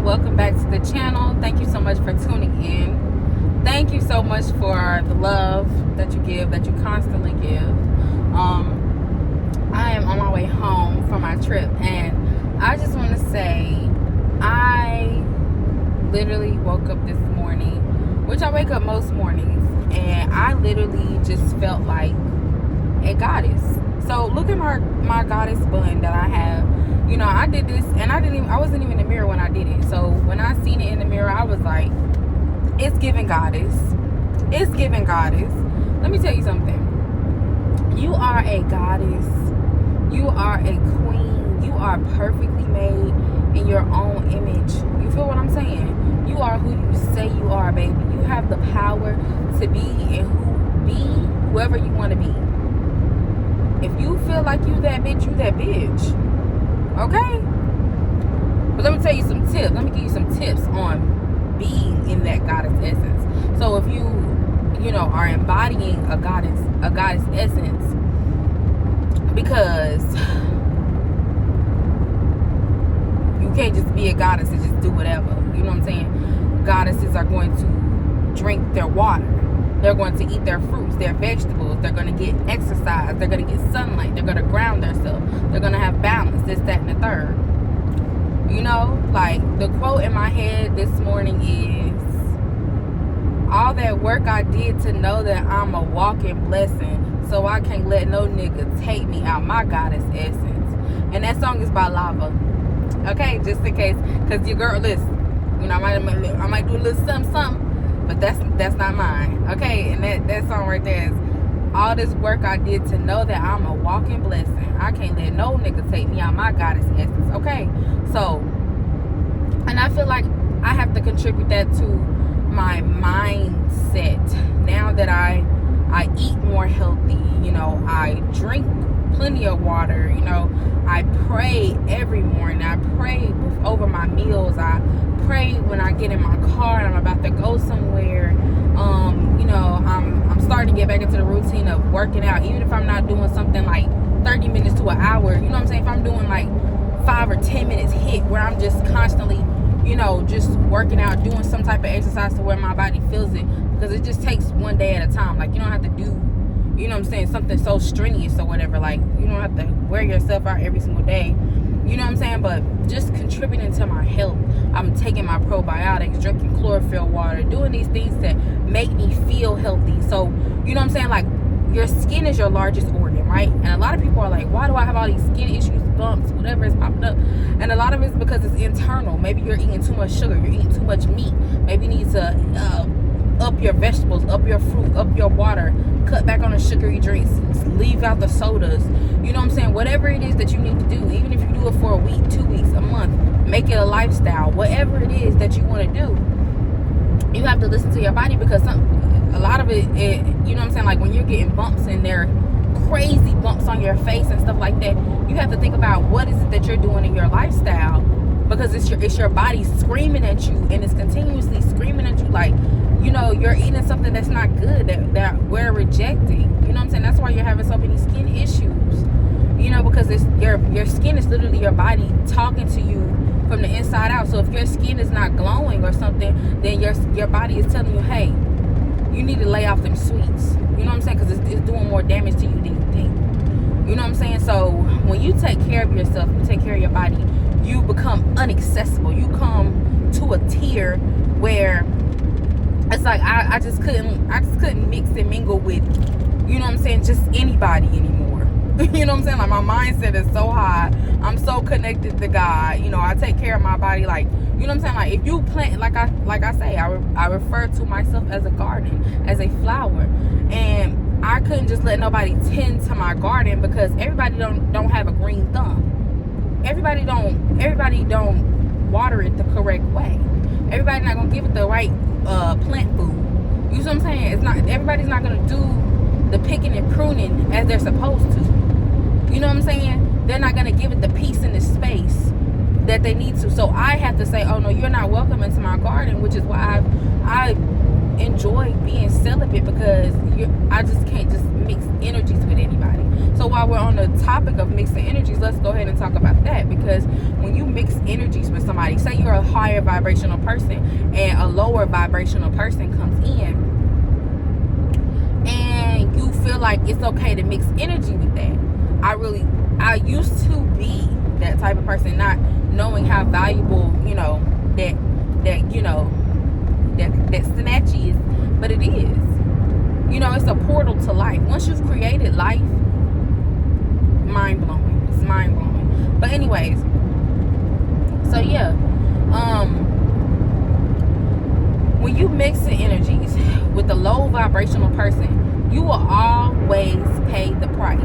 welcome back to the channel. Thank you so much for tuning in. Thank you so much for the love that you give, that you constantly give. I am on my way home from my trip, and I just want to say I literally woke up this morning, which I wake up most mornings, and I literally just felt like a goddess. So look at my goddess bun that I have. You know, I did this, and I wasn't even in the mirror when I did it. So when I seen it in the mirror, I was like, it's giving goddess. It's giving goddess. Let me tell you something. You are a goddess. You are a queen. You are perfectly made in your own image. You feel what I'm saying? You are who you say you are, baby. You have the power to be whoever you want to be. If you feel like you that bitch, you that bitch. Okay? But let me tell you some tips. Let me give you some tips on being in that goddess essence. So if you are embodying a goddess essence, because you can't just be a goddess and just do whatever. You know what I'm saying? Goddesses are going to drink their water. They're going to eat their fruits, their vegetables. They're going to get exercise. They're going to get sunlight. They're going to ground themselves. They're going to have balance, this, that, and the third. You know, like the quote in my head this morning is, all that work I did to know that I'm a walking blessing, so I can't let no nigga take me out my goddess essence. And that song is by Lava. Okay, just in case, because your girl, listen, you know, I might do a little something, but that's not mine. Okay, and that song right there is, all this work I did to know that I'm a walking blessing. I can't let no nigga take me out my goddess essence. Okay, so, and I feel like I have to contribute that to my mindset. Now that I eat more healthy, you know, I drink plenty of water, you know, I pray every morning. I pray over my meals. I pray when I get in my car and I'm about to go somewhere. You know, I'm starting to get back into the routine of working out, even if I'm not doing something like 30 minutes to an hour. You know what I'm saying? If I'm doing like 5 or 10 minutes hit where I'm just constantly, you know, just working out, doing some type of exercise to where my body feels it, because it just takes one day at a time. Like, you don't have to do, you know what I'm saying, something so strenuous or whatever. Like, you don't have to wear yourself out every single day. You know what I'm saying? But just contributing to my health. I'm taking my probiotics, drinking chlorophyll water, doing these things that make me feel healthy. So, you know what I'm saying? Like, your skin is your largest organ, right? And a lot of people are like, why do I have all these skin issues, bumps, whatever is popping up? And a lot of it's because it's internal. Maybe you're eating too much sugar. You're eating too much meat. Maybe you need to up your vegetables, up your fruit, up your water, cut back on the sugary drinks, leave out the sodas. You know what I'm saying? Whatever it is that you need to do, even if you do it for a week, 2 weeks, a month, make it a lifestyle. Whatever it is that you want to do, you have to listen to your body, because a lot of it, you know what I'm saying? Like when you're getting bumps and they're crazy bumps on your face and stuff like that, you have to think about what is it that you're doing in your lifestyle, because it's your body screaming at you, and it's continuously screaming at you like, you know, you're eating something that's not good, that we're rejecting. You know what I'm saying? That's why you're having so many skin issues. You know, because it's your skin is literally your body talking to you from the inside out. So if your skin is not glowing or something, then your body is telling you, hey, you need to lay off them sweets. You know what I'm saying? Because it's doing more damage to you than you think. You know what I'm saying? So when you take care of yourself, you take care of your body, you become unaccessible. You come to a tier where it's like I just couldn't mix and mingle with, you know what I'm saying, just anybody anymore. You know what I'm saying? Like, my mindset is so high. I'm so connected to God. You know, I take care of my body. Like, you know what I'm saying? Like, if you plant, like I say, I refer to myself as a garden, as a flower. And I couldn't just let nobody tend to my garden, because everybody don't have a green thumb. Everybody don't water it the correct way. Everybody's not gonna give it the right plant food. You know what I'm saying? It's not, everybody's not gonna do the picking and pruning as they're supposed to. You know what I'm saying? They're not gonna give it the peace and the space that they need to. So I have to say, oh no, you're not welcome into my garden, which is why I enjoy being celibate, because I just can't just mix energies with anybody. So while we're on the topic of mixing energies, let's go ahead and talk about that. Because when you mix energies with somebody, say you're a higher vibrational person and a lower vibrational person comes in, and you feel like it's okay to mix energy with that. I used to be that type of person, not knowing how valuable, that snatch is, but it is. It's a portal to life. Once you've created life, mind-blowing. It's mind-blowing. But anyways, so yeah, when you mix the energies with a low vibrational person, you will always pay the price.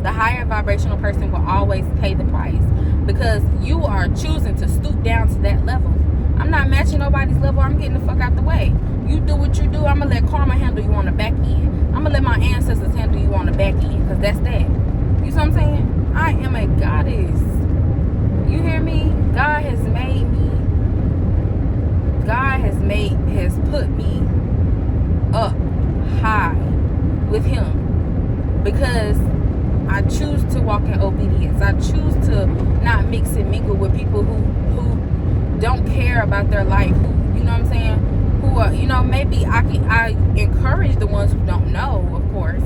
The higher vibrational person will always pay the price, because you are choosing to stoop down to that level. I'm not matching nobody's level. I'm getting the fuck out the way. You do what you do. I'm going to let karma handle you on the back end. I'm going to let my ancestors handle you on the back end, because that's that. You see what I'm saying? I am a goddess. You hear me? God has made me. God has put me up high with him, because I choose to walk in obedience. I choose to not mix and mingle with people who don't care about their life, who, you know what I'm saying, who are, maybe I encourage the ones who don't know, of course,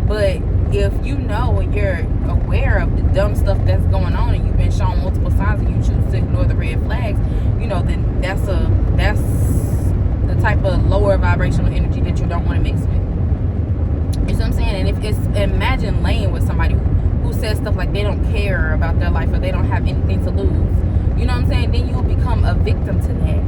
but if you know and you're aware of the dumb stuff that's going on, and you've been shown multiple signs and you choose to ignore the red flags, then that's the type of lower vibrational energy that you don't want to mix with. You see what I'm saying? And imagine laying with somebody who says stuff like they don't care about their life or they don't have anything to lose. You know what I'm saying? Then you will become a victim to that.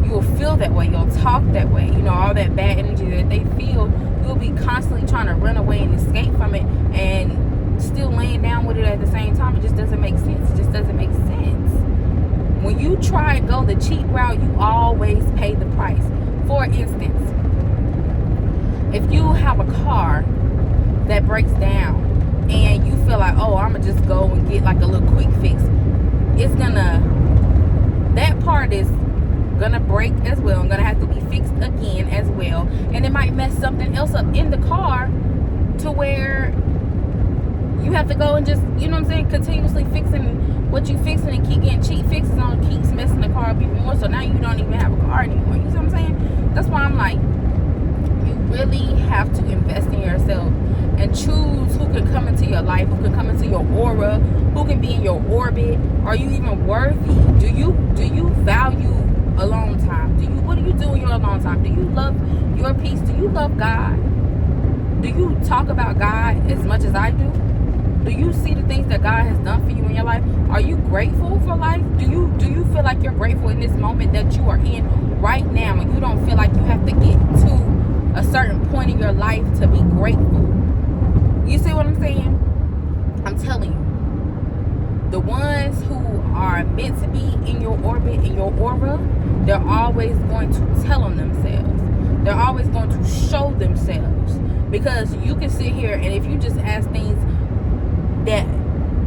You will feel that way. You'll talk that way. All that bad energy that they feel, you'll be constantly trying to run away and escape from it, and still laying down with it at the same time. It just doesn't make sense. It just doesn't make sense. When you try to go the cheap route, you always pay the price. For instance, if you have a car that breaks down and you feel like, oh, I'm going to just go and get like a little quick fix, that part is going to break as well and going to have to be fixed again as well. And it might mess something else up in the car to where you have to go and just, continuously fixing what you fixing and keep getting cheap fixes on, keeps messing the car up even more. So now you don't even have a car anymore. You see what I'm saying? That's why I'm like, you really have to invest in yourself and choose who can come into your life, who can come into your aura, who can be in your orbit. Are you even worthy? Do you value alone time? What do you do in your alone time? Do you love your peace? Do you love God? Do you talk about God as much as I do? Do you see the things that God has done for you in your life? Are you grateful for life? Do you feel like you're grateful in this moment that you are in right now, and you don't feel like you have to get to a certain point in your life to be grateful? You see what I'm saying? I'm telling you, the ones who are meant to be in your orbit, in your aura, they're always going to tell on themselves. They're always going to show themselves. Because you can sit here, and if you just ask things that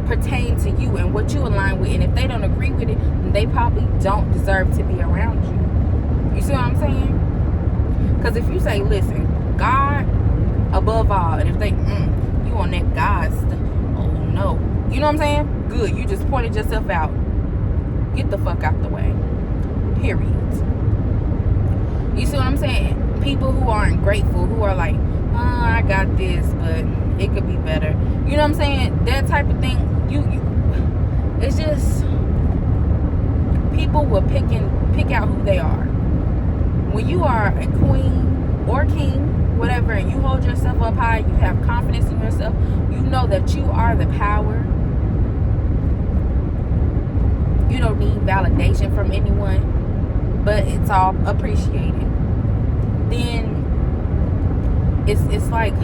pertain to you and what you align with, and if they don't agree with it, then they probably don't deserve to be around you. You see what I'm saying? Because if you say, listen, God above all, and if they, you on that God stuff, oh no. You know what I'm saying? Good, you just pointed yourself out. Get the fuck out the way. Period. You see what I'm saying? People who aren't grateful, who are like, I got this, but it could be better. You know what I'm saying? That type of thing. It's just, people will pick out who they are. When you are a queen or king, whatever, and you hold yourself up high, you have confidence in yourself, you know that you are the power. You don't need validation from anyone, but it's all appreciated. Then it's like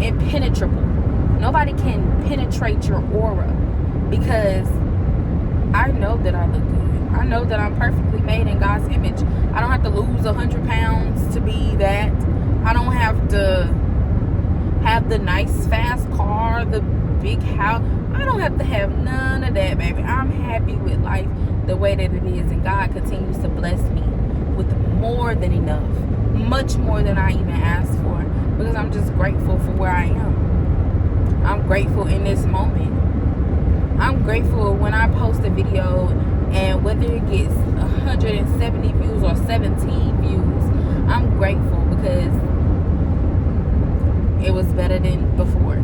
impenetrable. Nobody can penetrate your aura, because I know that I look good. I know that I'm perfectly made in God's image. I don't have to lose 100 pounds to be that. I don't have to have the nice fast car, the big house. I don't have to have none of that, baby. I'm happy with life the way that it is, and God continues to bless me with more than enough, much more than I even asked for, because I'm just grateful for where I am. I'm grateful in this moment. I'm grateful when I post a video and whether it gets 170 views or 17 views, I'm grateful because it was better than before.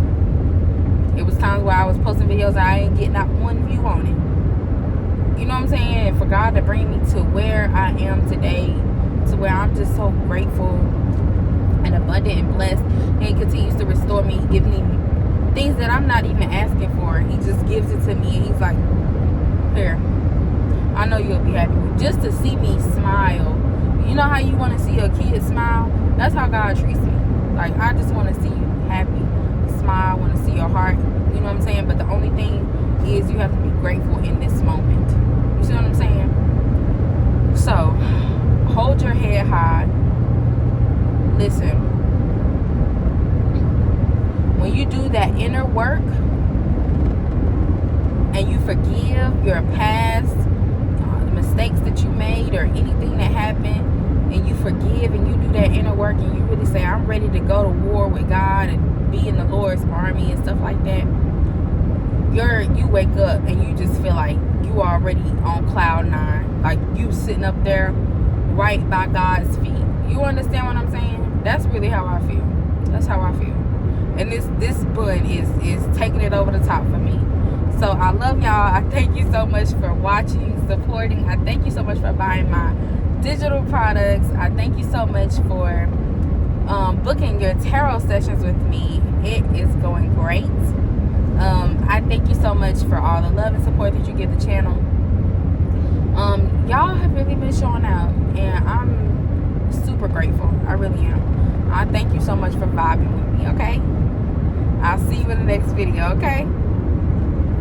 It was times where I was posting videos and I ain't getting not one view on it. You know what I'm saying? And for God to bring me to where I am today, to where I'm just so grateful and abundant and blessed, and He continues to restore me, give me things that I'm not even asking for. He just gives it to me, and He's like, here, I know you'll be happy. Just to see me smile. You know how you want to see a kid smile? That's how God treats me. Like, I just want to see you happy, smile, I want to see your heart. You know what I'm saying? But the only thing is you have to be grateful in this moment. You see what I'm saying? So, hold your head high. Listen, when you do that inner work and you forgive your past, the mistakes that you made or anything that happened, and you forgive and you do that inner work and you really say, I'm ready to go to war with God and be in the Lord's army and stuff like that, you wake up and you just feel like you already on cloud 9. Like you sitting up there right by God's feet. You understand what I'm saying? That's really how I feel. That's how I feel. And this bun is taking it over the top for me. So I love y'all. I thank you so much for watching, supporting. I thank you so much for buying my digital products. I thank you so much for booking your tarot sessions with me. It is going great. I thank you so much for all the love and support that you give the channel. Y'all have really been showing out, and I'm super grateful. I really am. I thank you so much for vibing with me, okay? I'll see you in the next video, okay?